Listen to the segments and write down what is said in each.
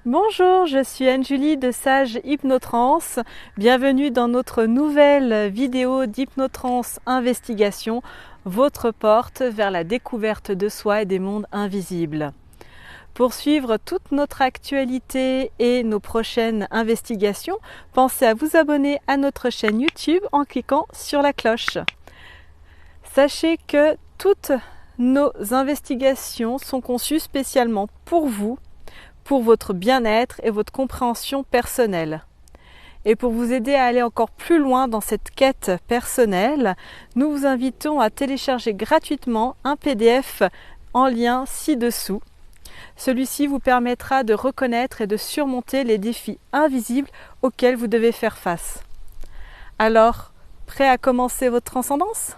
Bonjour, je suis Anne-Julie de Sage Hypnotrance. Bienvenue dans notre nouvelle vidéo d'Hypnotrance Investigation, votre porte vers la découverte de soi et des mondes invisibles. Pour suivre toute notre actualité et nos prochaines investigations, pensez à vous abonner à notre chaîne YouTube en cliquant sur la cloche. Sachez que toutes nos investigations sont conçues spécialement pour vous, pour votre bien-être et votre compréhension personnelle. Et pour vous aider à aller encore plus loin dans cette quête personnelle, nous vous invitons à télécharger gratuitement un PDF en lien ci-dessous. Celui-ci vous permettra de reconnaître et de surmonter les défis invisibles auxquels vous devez faire face. Alors, prêt à commencer votre transcendance ?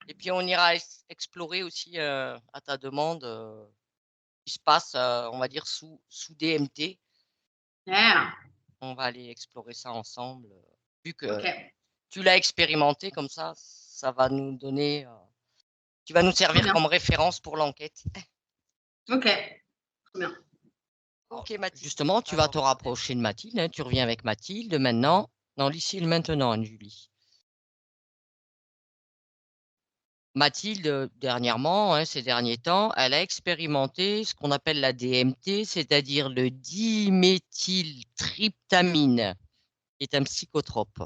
Et puis on ira explorer aussi à ta demande ce qui se passe, on va dire, sous DMT. Yeah. On va aller explorer ça ensemble. Vu que Ok. tu l'as expérimenté comme ça va nous donner, tu vas nous servir comme référence pour l'enquête. Ok. Très bien. Ok Mathilde. Justement, tu vas te rapprocher de Mathilde, hein, tu reviens avec Mathilde maintenant, dans l'ici et le maintenant, Anne-Julie. Mathilde, dernièrement, ces derniers temps, elle a expérimenté ce qu'on appelle la DMT, c'est-à-dire le diméthyltryptamine, qui est un psychotrope.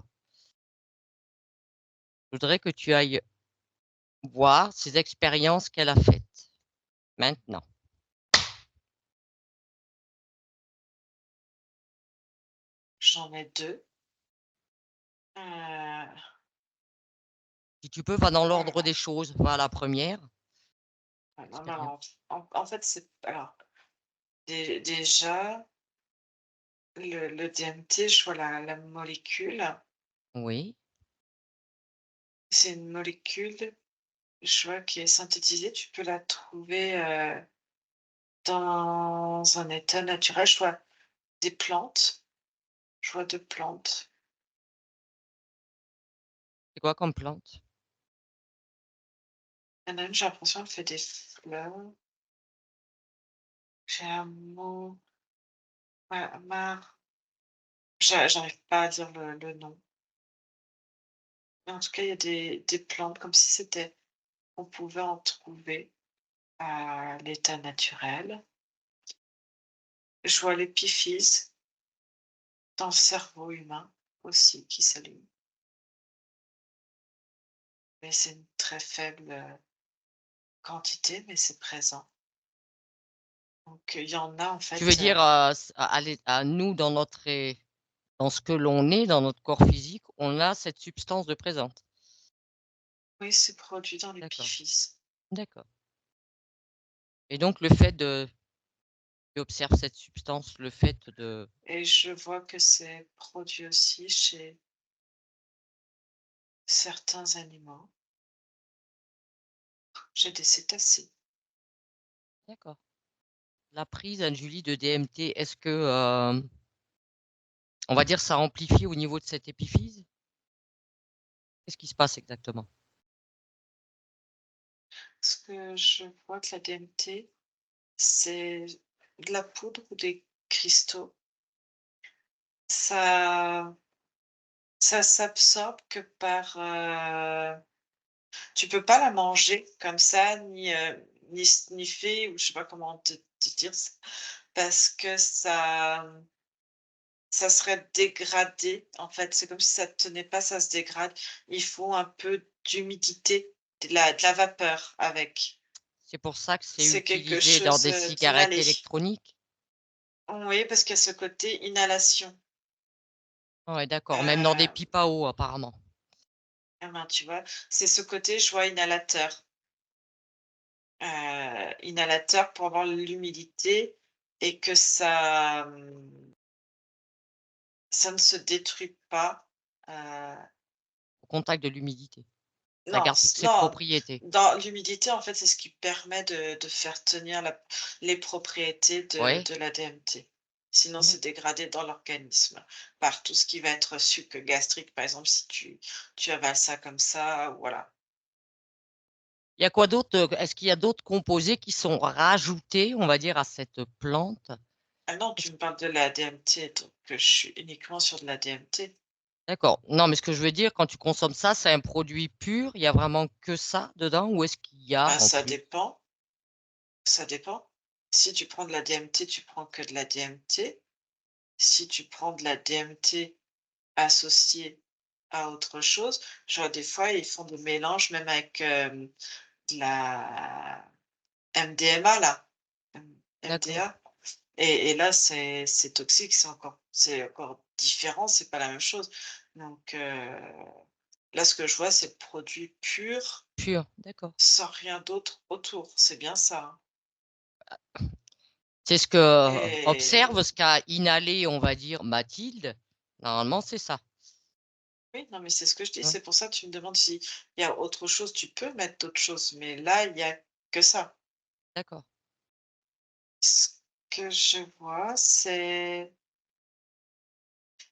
Je voudrais que tu ailles voir ces expériences qu'elle a faites. Maintenant. J'en ai deux. Si tu peux, va dans l'ordre des choses. Va à la première. Non, mais en fait, c'est. Alors, déjà, le DMT, je vois la molécule. Oui. C'est une molécule, je vois, qui est synthétisée. Tu peux la trouver dans un état naturel. Je vois des plantes. Je vois deux plantes. C'est quoi comme plante? Il y en a une, j'ai l'impression qu'elle fait des fleurs. J'ai un mot. J'arrive pas à dire le nom. Mais en tout cas, il y a des plantes comme si c'était. On pouvait en trouver à l'état naturel. Je vois l'épiphyse dans le cerveau humain aussi qui s'allume. Mais c'est une très faible quantité, mais c'est présent. Donc il y en a en Tu veux fait. dire à nous, dans ce que l'on est, dans notre corps physique, on a cette substance de présente. Oui, c'est produit dans D'accord. l'épiphyse. D'accord. Et donc, le fait tu observes cette substance, le fait de... Et je vois que c'est produit aussi chez certains animaux. J'ai des cétacés. D'accord. La prise, Anne-Julie, de DMT, est-ce que, on va dire, ça amplifie au niveau de cette épiphyse? Qu'est-ce qui se passe exactement? Parce que je vois que la DMT, c'est de la poudre ou des cristaux. Ça s'absorbe que par. Tu peux pas la manger comme ça, ni sniffer, ou je sais pas comment te dire ça, parce que ça serait dégradé. En fait, c'est comme si ça tenait pas, ça se dégrade. Il faut un peu d'humidité, de la vapeur avec. C'est pour ça que c'est C'est quelque utilisé dans chose des cigarettes d'inhalé. électroniques? Oui, parce qu'il y a ce côté inhalation. Ouais, d'accord, même dans des Heu, pipes à eau apparemment. ah ben, tu vois? C'est ce côté, je vois inhalateur. Inhalateur pour avoir l'humidité et que ça ne se détruit pas. Heu, Au contact de l'humidité. Ça non, garde toutes ses non, propriétés. dans l'humidité, en fait, c'est ce qui permet de faire tenir les propriétés Ouais. de la DMT. Sinon, Mmh. c'est dégradé dans l'organisme par tout ce qui va être suc gastrique, par exemple, si tu avales ça comme ça, voilà. Il y a quoi d'autre, est-ce qu'il y a d'autres composés qui sont rajoutés, on va dire, à cette plante? Ah non, tu Est-ce me parles de la DMT, donc je suis uniquement sur de la DMT. D'accord. Non, mais ce que je veux dire, quand tu consommes ça, c'est un produit pur? Il y a vraiment que ça dedans ou est-ce qu'il y a Bah, en plus? ça dépend. Si tu prends de la DMT, tu prends que de la DMT. Si tu prends de la DMT associée à autre chose, je vois des fois, ils font des mélanges même avec, de la MDMA là, D'accord. MDA et là, c'est toxique, c'est encore différent, c'est pas la même chose. Donc là, ce que je vois, c'est produit pur, Pur, d'accord. sans rien d'autre autour, c'est bien ça, hein? C'est ce que observe, Et ce qu'a inhalé, on va dire, Mathilde. Normalement, c'est ça, oui, non, mais c'est ce que je dis, hein? c'est pour ça que tu me demandes s'il y a autre chose, tu peux mettre d'autres choses, mais là, il y a que ça. D'accord. Ce que je vois, c'est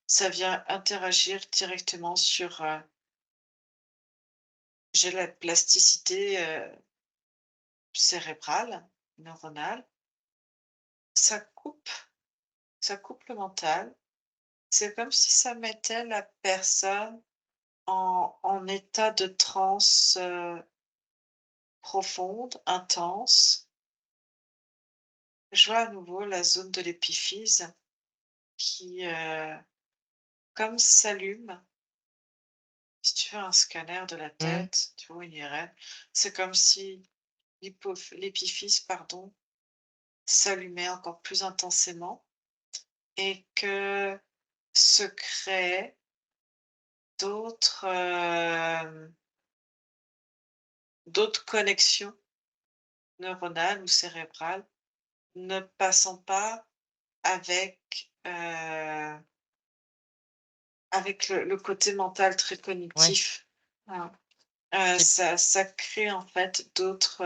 ça vient interagir directement sur, j'ai la plasticité, cérébrale, neuronale. Ça coupe ça coupe le mental. C'est comme si ça mettait la personne en état de transe, profonde, intense. Je vois à nouveau la zone de l'épiphyse qui, comme s'allume. Si tu fais un scanner de la Mmh. tête, tu vois, une IRM, c'est comme si l'épiphyse, pardon, s'allumait encore plus intensément et que se créaient d'autres, d'autres connexions neuronales ou cérébrales ne passant pas avec, avec le côté mental très Ouais. cognitif. Voilà. C'est Ça crée en fait d'autres,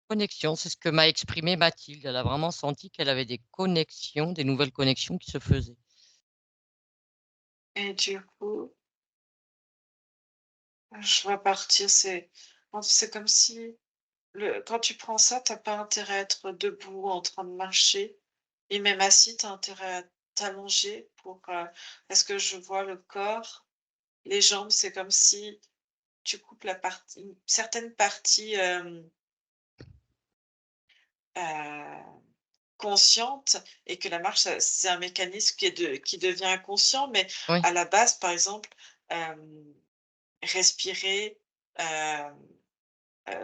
connexion, c'est ce que m'a exprimé Mathilde. Elle a vraiment senti qu'elle avait des connexions, des nouvelles connexions qui se faisaient. et du coup, je vois partir, c'est comme si quand tu prends ça, tu as pas intérêt à être debout en train de marcher et même assis, tu as intérêt à t'allonger parce que je vois le corps, les jambes, c'est comme si tu coupes une certaine partie, heu, consciente et que la marche, c'est un mécanisme qui devient inconscient, mais Oui. à la base, par exemple, hem, respirer, hem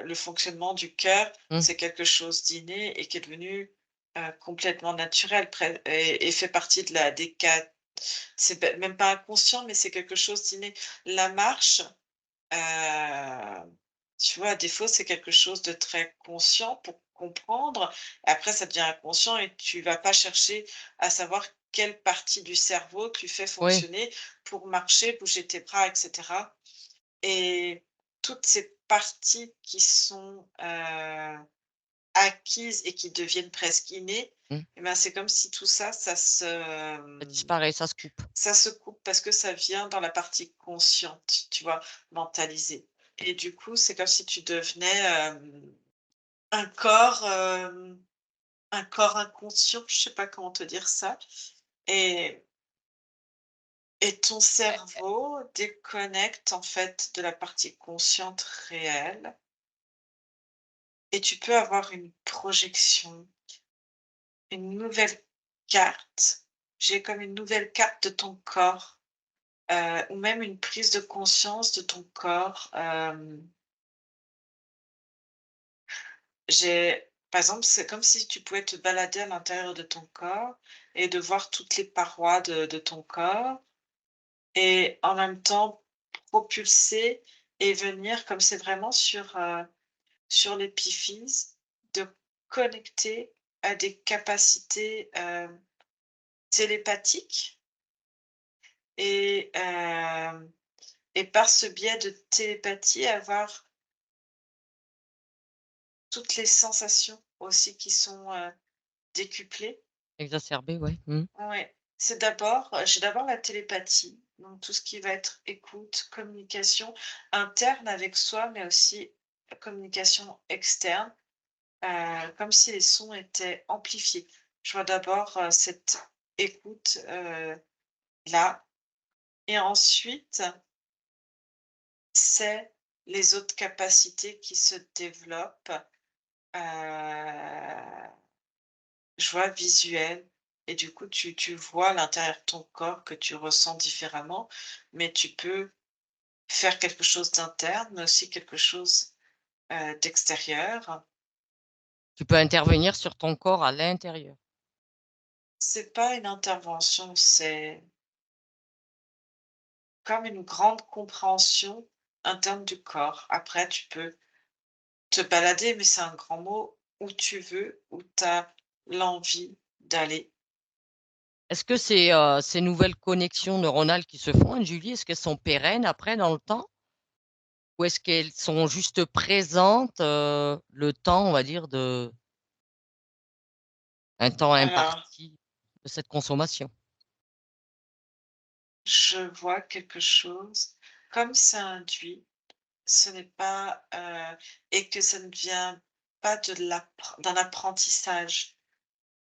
le fonctionnement du cœur, Mmh. c'est quelque chose d'inné et qui est devenu, complètement naturel et fait partie de la des ca c'est même pas inconscient, mais c'est quelque chose d'inné. La marche, tu vois, à défaut, c'est quelque chose de très conscient pour comprendre. Après, ça devient inconscient et tu vas pas chercher à savoir quelle partie du cerveau tu fais Oui, fonctionner pour marcher, bouger tes bras et cetera. Et toutes ces parties qui sont, acquises et qui deviennent presque innées, mmh, et ben, c'est comme si tout ça, ça disparaît, ça se coupe. ça se coupe parce que ça vient dans la partie consciente, tu vois? Mentalisée et du coup, c'est comme si tu devenais, un corps, un corps inconscient, je sais pas comment te dire ça et ton cerveau déconnecte, en fait, de la partie consciente réelle. Et tu peux avoir une projection, une nouvelle carte. J'ai comme une nouvelle carte de ton corps, ou même une prise de conscience de ton corps. Par exemple, c'est comme si tu pouvais te balader à l'intérieur de ton corps et de voir toutes les parois de ton corps et en même temps propulser et venir, comme c'est vraiment sur l'épiphyse, de connecter à des capacités, télépathiques et et par ce biais de télépathie, avoir toutes les sensations aussi qui sont, décuplées. Exacerbé, ouais. Mmh. Ouais, j'ai d'abord la télépathie, donc tout ce qui va être écoute, communication interne avec soi, mais aussi communication externe, comme si les sons étaient amplifiés. Je vois d'abord, cette écoute, là, et ensuite, c'est les autres capacités qui se développent, je vois visuel, et du coup tu vois l'intérieur de ton corps que tu ressens différemment, mais tu peux faire quelque chose d'interne, mais aussi quelque chose, d'extérieur. Tu peux intervenir sur ton corps à l'intérieur. C'est pas une intervention, c'est comme une grande compréhension interne du corps. Après tu peux te balader, mais c'est un grand mot, où tu veux, où tu as l'envie d'aller. Est-ce que ces nouvelles connexions neuronales qui se font, Julie, est-ce qu'elles sont pérennes après dans le temps? Ou est-ce qu'elles sont juste présentes, le temps, on va dire, de un temps Alors, imparti de cette consommation? je vois quelque chose, comme c'est induit, ce n'est pas, et que ça ne vient pas d'un apprentissage,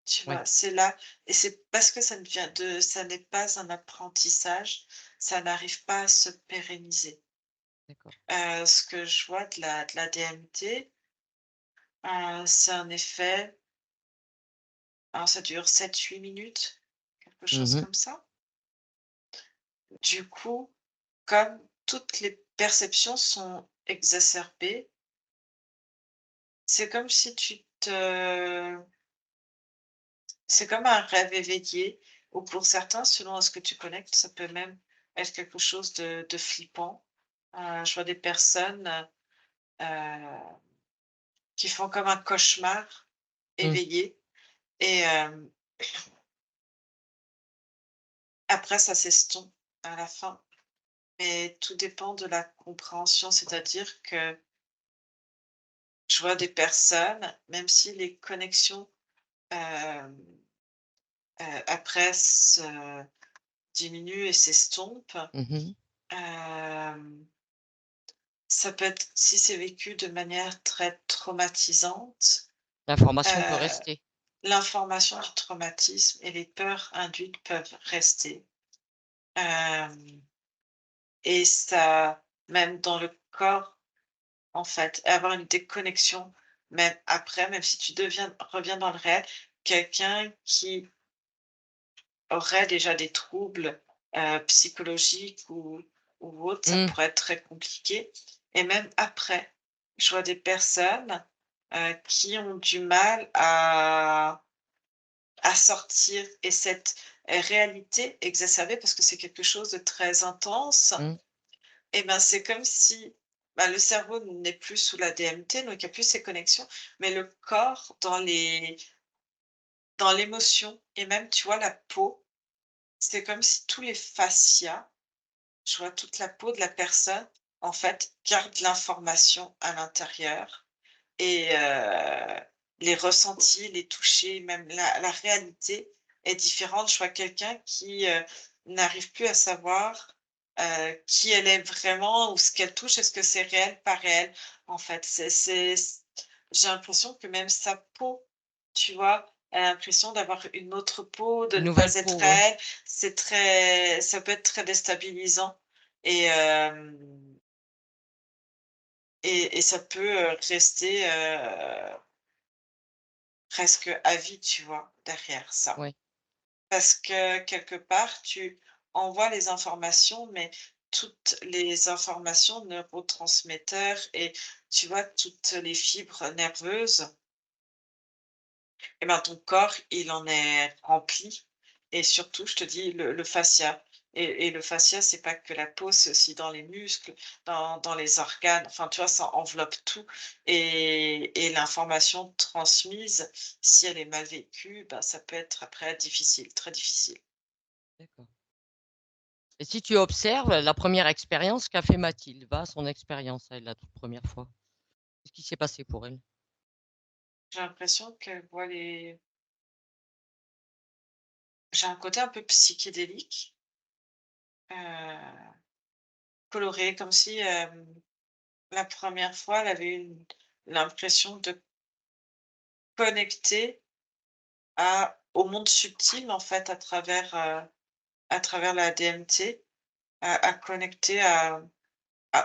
tu Oui, vois? C'est là, et c'est parce que ça n'est pas un apprentissage, ça n'arrive pas à se pérenniser. d'accord. Ce que je vois de la DMT, c'est un effet, alors ça dure 7-8 minutes, quelque chose Mmh. comme ça. Du coup, comme toutes les perceptions sont exacerbées, c'est comme si c'est comme un rêve éveillé, ou pour certains, selon à ce que tu connectes, ça peut même être quelque chose de flippant. Je vois des personnes, qui font comme un cauchemar Mmh. éveillé, et après ça s'estompe à la fin. Mais tout dépend de la compréhension, c'est-à-dire que je vois des personnes, même si les connexions, hem, après se diminuent et s'estompent, Mmh. hem, ça peut être, si c'est vécu de manière très traumatisante, L'information peut heu, rester. l'information du traumatisme et les peurs induites peuvent rester. Hem Et ça, même dans le corps, en fait, avoir une déconnexion, même après, même si tu reviens dans le réel, quelqu'un qui aurait déjà des troubles, psychologiques ou autres, ça Mmh. pourrait être très compliqué, et même après, je vois des personnes, qui ont du mal à sortir, et cette réalité exacerbée, parce que c'est quelque chose de très intense. Mmh. Et ben, c'est comme si, bah, le cerveau n'est plus sous la DMT, donc il y a plus ces connexions, mais le corps dans l'émotion, et même, tu vois, la peau, c'est comme si tous les fascias, je vois toute la peau de la personne, en fait, garde l'information à l'intérieur, et les ressentis, les touchés, même la réalité est différente. Je vois quelqu'un qui, n'arrive plus à savoir, qui elle est vraiment, ou ce qu'elle touche. Est-ce que c'est réel, pas réel? En fait, j'ai l'impression que même sa peau, tu vois, elle a l'impression d'avoir une autre peau, de Une ne nouvelle pas être peau, ouais. réelle. Ça peut être très déstabilisant, et ça peut, rester, presque à vie, tu vois, derrière ça. Ouais. Parce que quelque part, tu envoies les informations, mais toutes les informations, neurotransmetteurs, et tu vois, toutes les fibres nerveuses, et ben, ton corps, il en est rempli, et surtout, je te dis, le fascia. Et le fascia, c'est pas que la peau, c'est aussi dans les muscles, dans les organes, enfin, tu vois, ça enveloppe tout et l'information transmise, si elle est mal vécue, bah, ça peut être après difficile, très difficile. D'accord. Et si tu observes la première expérience qu'a fait Mathilde, va, son expérience, elle, la toute première fois. Qu'est-ce qui s'est passé pour elle? J'ai l'impression qu'elle voit les j'ai un côté un peu psychédélique, heu, coloré, comme si, la première fois, elle avait l'impression de connecter au monde subtil, en fait, à travers la DMT, à connecter à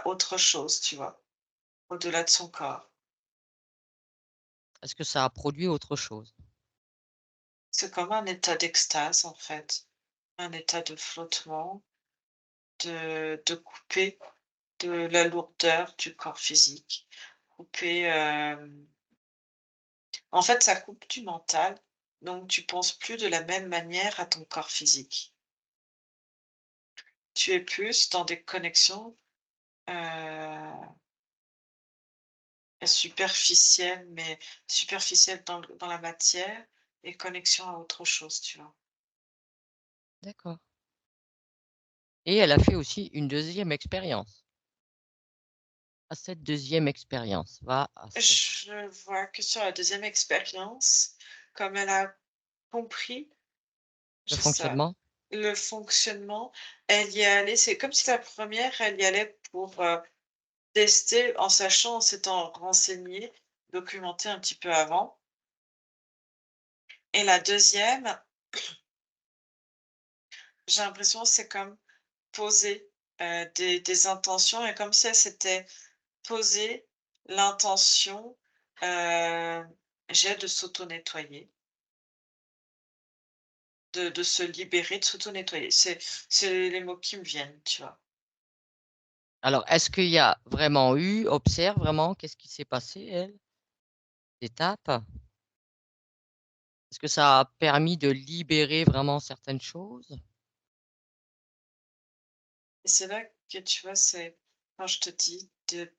autre chose, tu vois? Au-delà de son corps. Est-ce que ça a produit autre chose? C'est comme un état d'extase, en fait, un état de flottement, de couper de la lourdeur du corps physique, couper, en fait, ça coupe du mental, donc tu penses plus de la même manière à ton corps physique. Tu es plus dans des connexions, superficielles, mais superficielles dans la matière et connexion à autre chose, tu vois? D'accord. Et elle a fait aussi une deuxième expérience. À cette deuxième expérience, va à cette Je vois que sur la deuxième expérience, comme elle a compris, le je ça, fonctionnement? le fonctionnement, elle y est allée, c'est comme si la première, elle y allait pour, tester en sachant, en s'étant renseignée, documentée un petit peu avant, et la deuxième, j'ai l'impression, c'est comme poser, des intentions et comme si elle s'était posée l'intention, heu, j'ai de s'auto-nettoyer, de se libérer, de s'auto-nettoyer. C'est les mots qui me viennent, tu vois? Alors, est-ce qu'il y a vraiment eu observe vraiment qu'est-ce qui s'est passé, elle? D'étapes? Est-ce que ça a permis de libérer vraiment certaines choses? Et c'est là que, tu vois, c'est quand je te dis de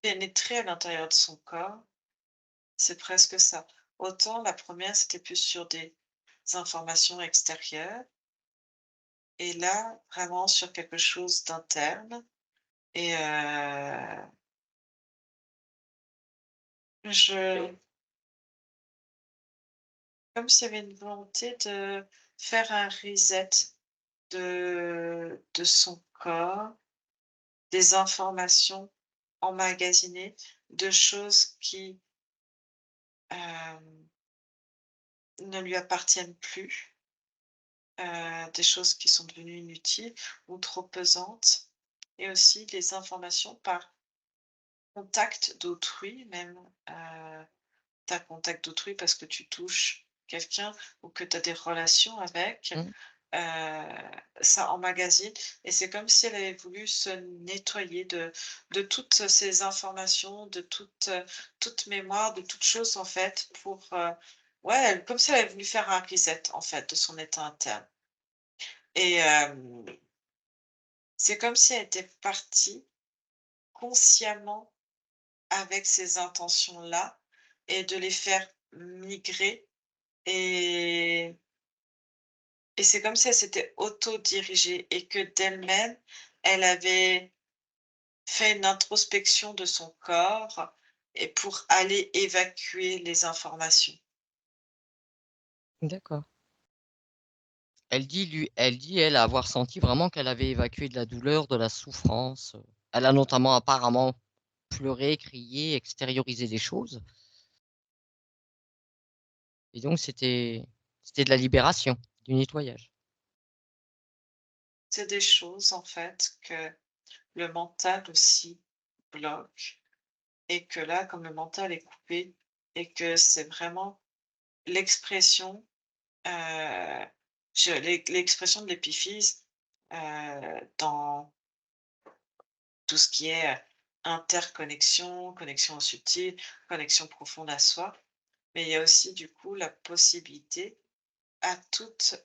pénétrer à l'intérieur de son corps, c'est presque ça. Autant la première c'était plus sur des informations extérieures et là, vraiment sur quelque chose d'interne et je comme s'il y avait une volonté de faire un reset de son corps, des informations emmagasinées, de choses qui, hem, ne lui appartiennent plus, des choses qui sont devenues inutiles ou trop pesantes et aussi les informations par contact d'autrui même, tu contact d'autrui parce que tu touches quelqu'un ou que tu as des relations avec, Mmh, ça emmagasine et c'est comme si elle avait voulu se nettoyer de toutes ces informations, de toute mémoire, de toute chose en fait pour, ouais, comme si elle avait voulu faire un reset en fait de son état interne et c'est comme si elle était partie consciemment avec ces intentions-là et de les faire migrer et c'est comme si elle s'était auto-dirigée et que d'elle-même, elle avait fait une introspection de son corps et pour aller évacuer les informations. d'accord. Elle dit, elle, avoir senti vraiment qu'elle avait évacué de la douleur, de la souffrance. Elle a notamment apparemment pleuré, crié, extériorisé des choses et donc c'était de la libération, du nettoyage. C'est des choses en fait que le mental aussi bloque et que là, comme le mental est coupé et que c'est vraiment l'expression, heu, l'expression de l'épiphyse, dans tout ce qui est, interconnexion, connexion au subtil, connexion profonde à soi. Mais il y a aussi du coup la possibilité à toute,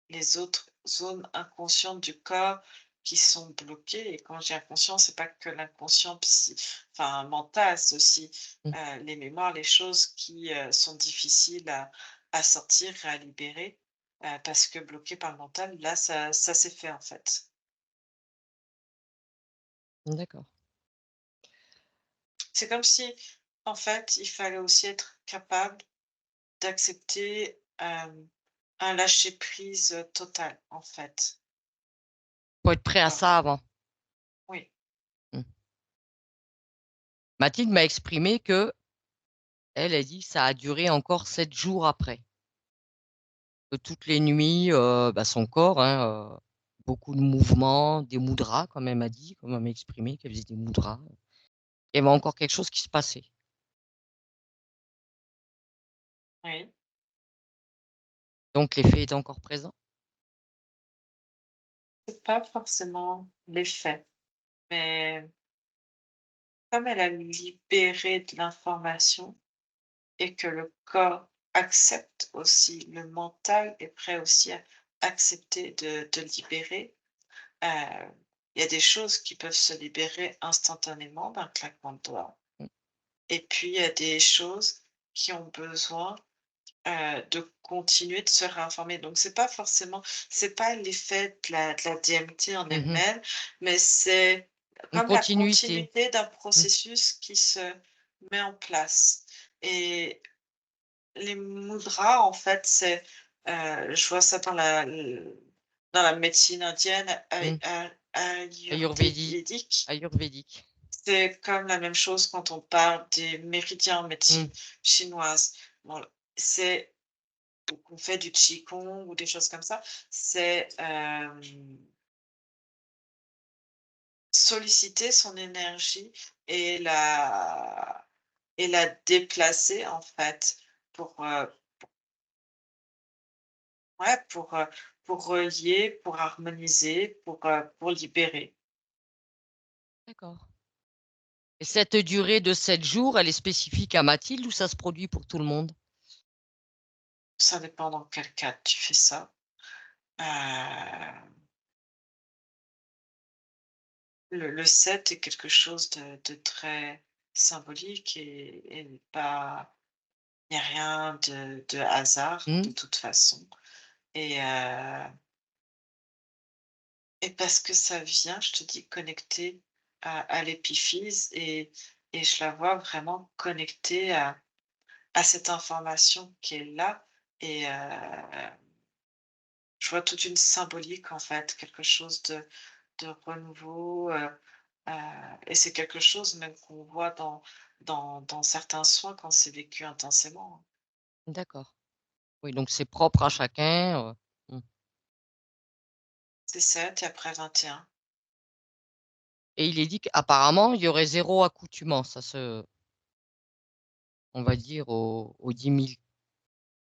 les autres zones inconscientes du corps qui sont bloquées. Et quand j'ai inconscient, c'est pas que l'inconscient enfin, mental, c'est aussi Mmh. les mémoires, les choses qui sont difficiles à sortir et à libérer. Parce que bloqué par le mental, là, ça s'est fait en fait. D'accord. C'est comme si, en fait, il fallait aussi être capable d'accepter un lâcher prise total, en fait. Faut être prêt à Voilà. ça avant. Oui, Mmh. Mathilde m'a exprimé que elle a dit que ça a duré encore 7 jours après. Que toutes les nuits, son corps, hein, beaucoup de mouvements, des mudras, comme elle m'a dit, comme elle m'a exprimé qu'elle faisait des mudras. Il y avait encore quelque chose qui se passait. oui. Donc l'effet est encore présent? C'est pas forcément l'effet, mais comme elle a libéré de l'information et que le corps accepte aussi, le mental est prêt aussi à accepter de libérer, il y a des choses qui peuvent se libérer instantanément d'un claquement de doigts. Mmh. Et puis, il y a des choses qui ont besoin de continuer de se réinformer. Donc c'est pas l'effet de la DMT en Mmh. elle-même, mais c'est Une comme la continuité. continuité d'un Mmh. processus qui se met en place. Et les mudras, en fait, je vois ça dans la médecine indienne Mmh. Ayurvédique. ayurvédique. Ayurvédique. C'est comme la même chose quand on parle des méridiens en Mmh. médecine chinoise. Bon, c'est ou qu'on fait du qigong ou des choses comme ça, c'est, solliciter son énergie et la déplacer en fait pour, ouais, pour relier, pour harmoniser, pour libérer. D'accord. Et cette durée de 7 jours, elle est spécifique à Mathilde ou ça se produit pour tout le monde? Ça dépend dans quel cadre tu fais ça. Heu, le 7 est quelque chose de très symbolique et pas il n'y a rien de hasard Mmh. de toute façon et heu et parce que ça vient, je te dis, connecter à l'épiphyse et je la vois vraiment connectée à cette information qui est là et je vois toute une symbolique en fait, quelque chose de renouveau, heu et c'est quelque chose même qu'on voit dans certains soins quand c'est vécu intensément. D'accord. Oui, donc c'est propre à chacun, mmh. C'est 7 et après 21. Et il est dit qu'apparemment, il y aurait zéro accoutumance à ce on va dire au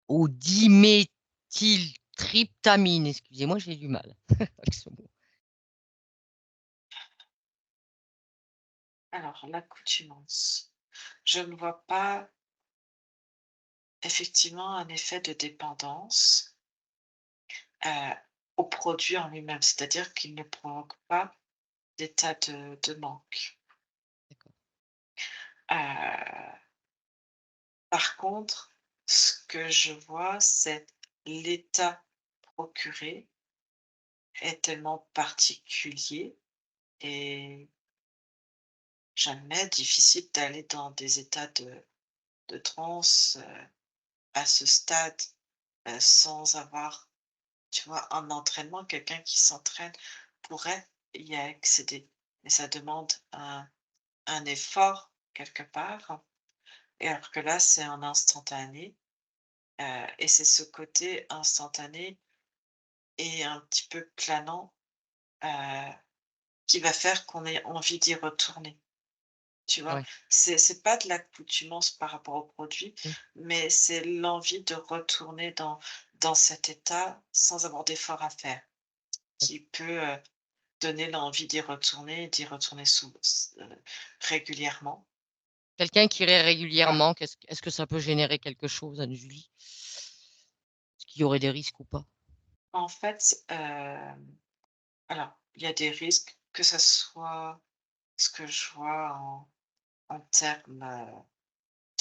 diméthyltryptamine. Excusez-moi, j'ai du mal avec ce mot. Alors l'accoutumance, je ne vois pas effectivement un effet de dépendance, heu, au produit en lui-même, c'est-à-dire qu'il ne provoque pas d'état de manque. D'accord. Heu, par contre, ce que je vois, c'est l'état procuré est tellement particulier et jamais difficile d'aller dans des états de transe, à ce stade, sans avoir, tu vois, un entraînement. Quelqu'un qui s'entraîne pourrait y accéder, mais ça demande un effort quelque part et alors que là, c'est en instantané, et c'est ce côté instantané et un petit peu planant, heu, qui va faire qu'on ait envie d'y retourner. Tu vois? Ouais. C'est pas de l'accoutumance par rapport au produit, Mmh. mais c'est l'envie de retourner dans cet état sans avoir d'effort à faire, qui peut, donner l'envie d'y retourner régulièrement. Quelqu'un qui irait Voilà. régulièrement, est-ce que ça peut générer quelque chose, Anne-Julie? Est-ce qu'il y aurait des risques ou pas? En fait, alors, il y a des risques, que ça soit ce que je vois en termes,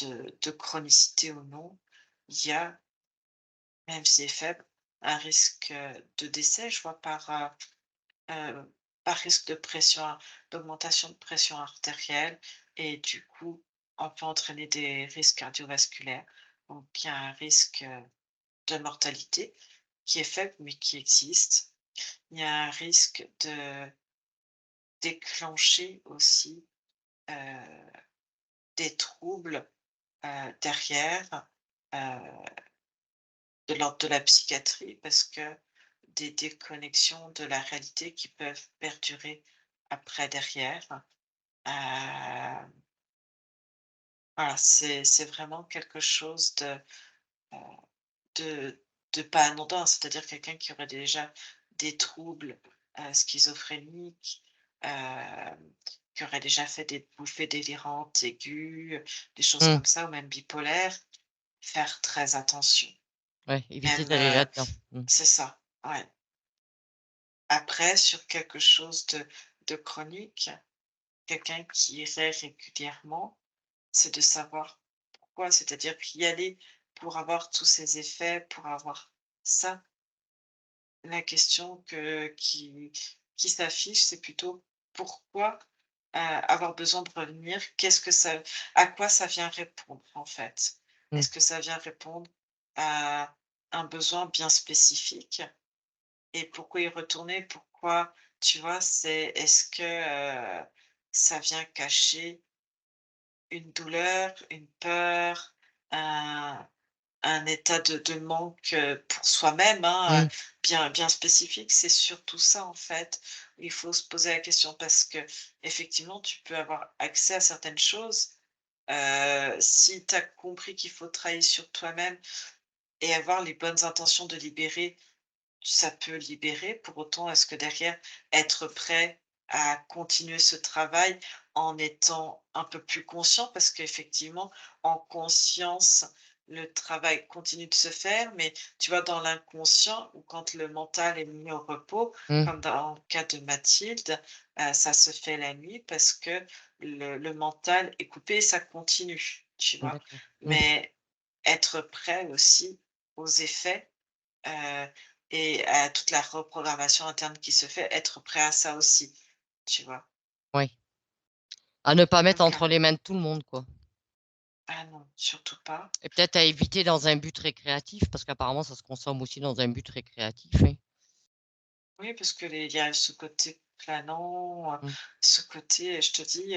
de chronicité ou non, il y a, même si c'est faible, un risque, de décès, je vois par risque de pression d'augmentation de pression artérielle et du coup, on peut entraîner des risques cardiovasculaires. Donc il y a un risque, de mortalité qui est faible, mais qui existe. Il y a un risque de déclencher aussi, heu, des troubles, derrière, heu, de l'ordre de la psychiatrie parce que des déconnexions de la réalité qui peuvent perdurer après derrière. Heu, voilà, c'est vraiment quelque chose heu, de pas anodin. C'est-à-dire quelqu'un qui aurait déjà des troubles, schizophréniques, qui aurait déjà fait des bouffées délirantes aiguës, des choses Mmh. comme ça ou même bipolaires, faire très attention. Ouais, éviter Même, d'aller là-dedans. Mmh. c'est ça, ouais. Après sur quelque chose de chronique, quelqu'un qui irait régulièrement, c'est de savoir pourquoi, c'est-à-dire y aller pour avoir tous ces effets, pour avoir ça. La question qui s'affiche, c'est plutôt pourquoi, avoir besoin de revenir? Qu'est-ce que ça à quoi ça vient répondre, en fait? Mmh. Est-ce que ça vient répondre à un besoin bien spécifique? Et pourquoi y retourner? Pourquoi, tu vois? Est-ce que, ça vient cacher une douleur, une peur, un état de manque, pour soi-même, hein, Mmh. bien spécifique. C'est surtout ça, en fait, où il faut se poser la question parce que effectivement, tu peux avoir accès à certaines choses, si tu as compris qu'il faut travailler sur toi-même et avoir les bonnes intentions de libérer, ça peut libérer. Pour autant, est-ce que derrière, être prêt à continuer ce travail en étant un peu plus conscient? Parce qu'effectivement, en conscience, le travail continue de se faire, mais tu vois, dans l'inconscient ou quand le mental est mis au repos, Mmh. comme dans le cas de Mathilde, ça se fait la nuit parce que le mental est coupé et ça continue, tu vois? D'accord. Mmh. Mais être prêt aussi aux effets, Heu et à toute la reprogrammation interne qui se fait, être prêt à ça aussi, tu vois? Oui. À ne pas mettre Donc entre les mains de tout le monde, quoi. ah non, surtout pas. Et peut-être à éviter dans un but récréatif, parce qu'apparemment ça se consomme aussi dans un but récréatif, oui. Oui, parce que les il y a ce côté planant, Mmh. ce côté, je te dis,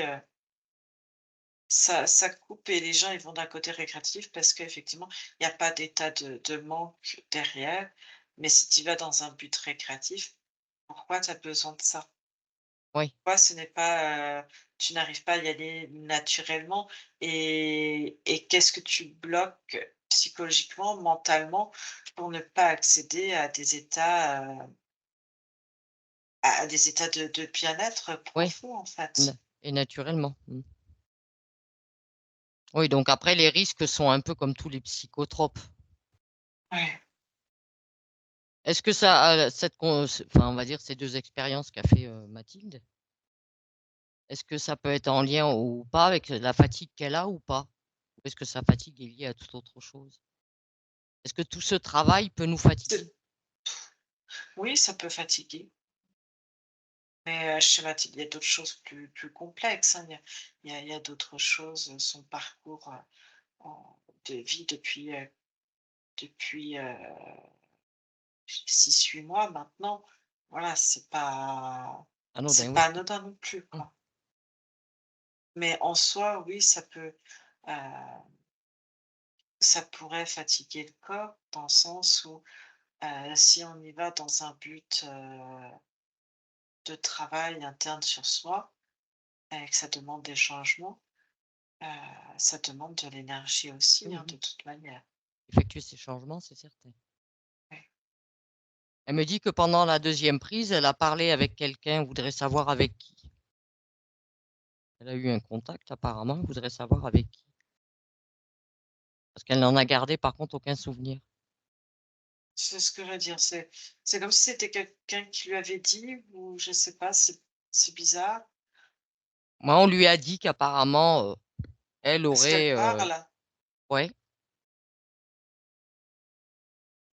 ça coupe et les gens, ils vont d'un côté récréatif parce qu'effectivement, il y a pas d'état de manque derrière. Mais si tu vas dans un but récréatif, pourquoi tu as besoin de ça? Oui, Toi, ce n'est pas, tu n'arrives pas à y aller naturellement et qu'est-ce que tu bloques psychologiquement, mentalement pour ne pas accéder à des états de bien-être oui, profond, en na fait? et naturellement. Mmh. Oui, donc après les risques sont un peu comme tous les psychotropes. Ouais. Est-ce que ça a cette con ce enfin, on va dire ces 2 expériences qu'a fait, Mathilde, est-ce que ça peut être en lien ou pas avec la fatigue qu'elle a ou pas? Ou est-ce que sa fatigue est liée à toute autre chose? Est-ce que tout ce travail peut nous fatiguer? C'est oui, ça peut fatiguer, mais chez Mathilde, il y a d'autres choses plus complexes, hein. Il y a d'autres choses, son parcours, en de vie depuis 6-8 mois maintenant, voilà, Anodin, c'est oui. pas anodin non plus, Mmh. quoi. Mais en soi, oui, heu, ça pourrait fatiguer le corps dans le sens où, si on y va dans un but, de travail interne sur soi et que ça demande des changements, heu, ça demande de l'énergie aussi, hein, Mmh. de toute manière. Effectuer ces changements, c'est certain. Ouais. Elle me dit que pendant la deuxième prise, elle a parlé avec quelqu'un, voudrait savoir avec qui. Elle a eu un contact apparemment, voudrait savoir avec qui. Parce qu'elle n'en a gardé par contre aucun souvenir. C'est ce que je veux dire. C'est comme si c'était quelqu'un qui lui avait dit ou je sais pas, c'est bizarre. Moi, on lui a dit qu'apparemment, elle Est-ce qu'elle aurait, parle? ouais,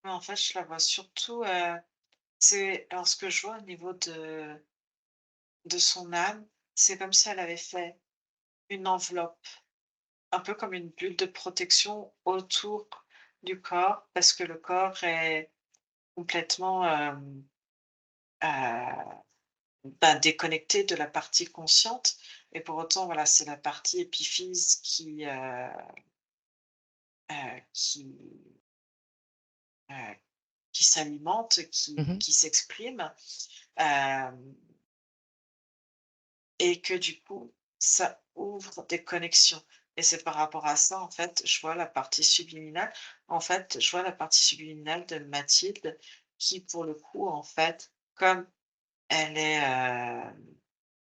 Mais en fait, je la vois surtout, alors ce que je vois au niveau de son âme, c'est comme si elle avait fait une enveloppe, un peu comme une bulle de protection autour du corps, parce que le corps est complètement, déconnecté de la partie consciente et pour autant, voilà, c'est la partie épiphyse qui, heu, qui s'alimente, mmh qui s'exprime, hem et que du coup, ça ouvre des connexions et c'est par rapport à ça, en fait, je vois la partie subliminale. En fait, je vois la partie subliminale de Mathilde qui, pour le coup, en fait, comme elle est,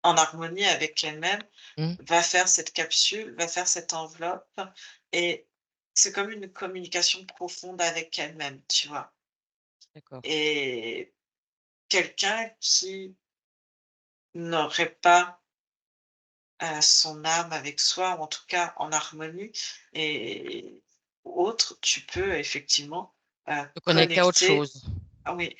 en harmonie avec elle-même, mh, va faire cette capsule, va faire cette enveloppe et c'est comme une communication profonde avec elle-même, tu vois? d'accord. Et quelqu'un qui n'aurait pas, son âme avec soi ou en tout cas en harmonie et autre, tu peux effectivement, Se connecter à autre connecter chose. ah oui,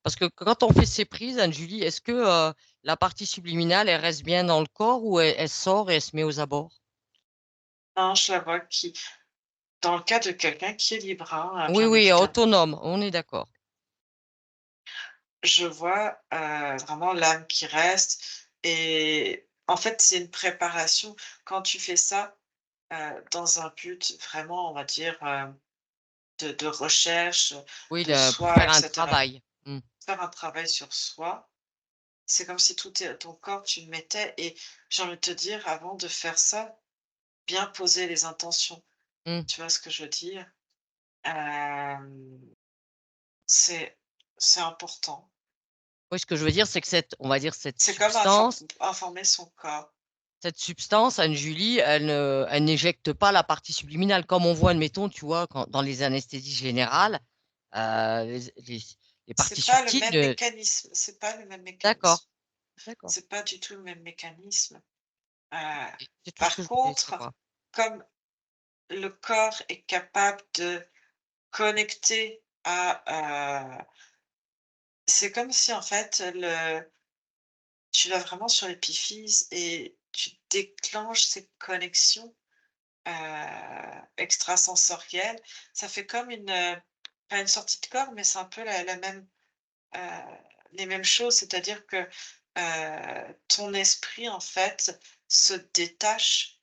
Parce que quand on fait ces prises, Anne-Julie, est-ce que, la partie subliminale, elle reste bien dans le corps ou elle sort et elle se met aux abords? non, je la vois qui dans le cas de quelqu'un qui est libre, hein, Oui, bien oui, évidemment. autonome, on est d'accord. Je vois, vraiment l'âme qui reste et en fait, c'est une préparation. Quand tu fais ça, dans un but vraiment, on va dire, de recherche Oui, de de pour soi faire et un cetera, travail. Mmh, faire un travail sur soi, c'est comme si tout est ton corps, tu le mettais et j'ai envie de te dire, avant de faire ça, bien poser les intentions. mmh. Tu vois ce que je veux dire? Hem, c'est c'est important. Oui, ce que je veux dire, c'est que on va dire C'est comme informer son corps. cette substance, Anne-Julie, elle n'éjecte pas la partie subliminale. Comme on voit, admettons, tu vois, quand dans les anesthésies générales, les parties C'est pas le subtiles même de mécanisme, c'est pas le même d'accord, mécanisme. d'accord. C'est pas du tout le même mécanisme. Heu, OK. C'est tout ce que Par je voulais contre, savoir. comme le corps est capable de connecter à, c'est comme si en fait tu vas vraiment sur l'épiphyse et tu déclenches ces connexions, extrasensorielles. Ça fait comme pas une sortie de corps, mais c'est un peu la même, heu, les mêmes choses. C'est-à-dire que, ton esprit en fait se détache,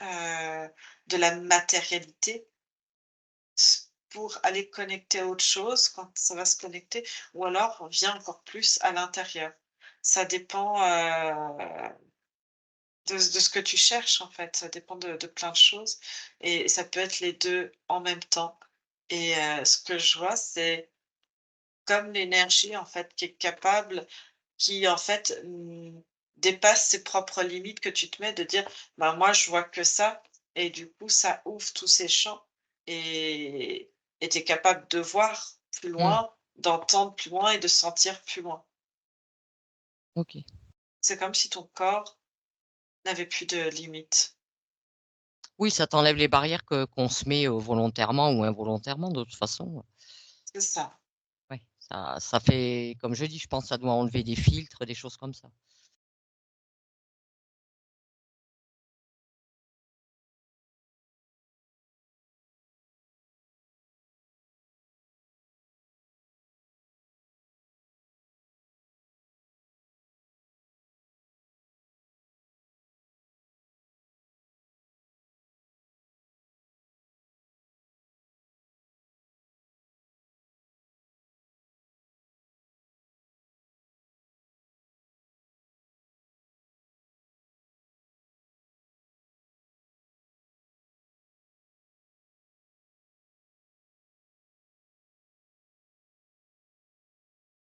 de la matérialité pour aller connecter à autre chose quand ça va se connecter ou alors vient encore plus à l'intérieur. Ça dépend, de ce que tu cherches en fait, ça dépend de plein de choses et ça peut être les 2 en même temps et ce que je vois, c'est comme l'énergie en fait qui est capable qui en fait, dépasse ses propres limites que tu te mets de dire: «Bah, moi je vois que ça» et du coup ça ouvre tous ces champs et tu es capable de voir plus Mmh, loin, d'entendre plus loin et de sentir plus loin. OK. C'est comme si ton corps n'avait plus de limites. Oui, ça t'enlève les barrières qu'on se met, volontairement ou involontairement de toute façon, C'est ça. ouais, ça fait comme je dis, je pense que ça doit enlever des filtres, des choses comme ça.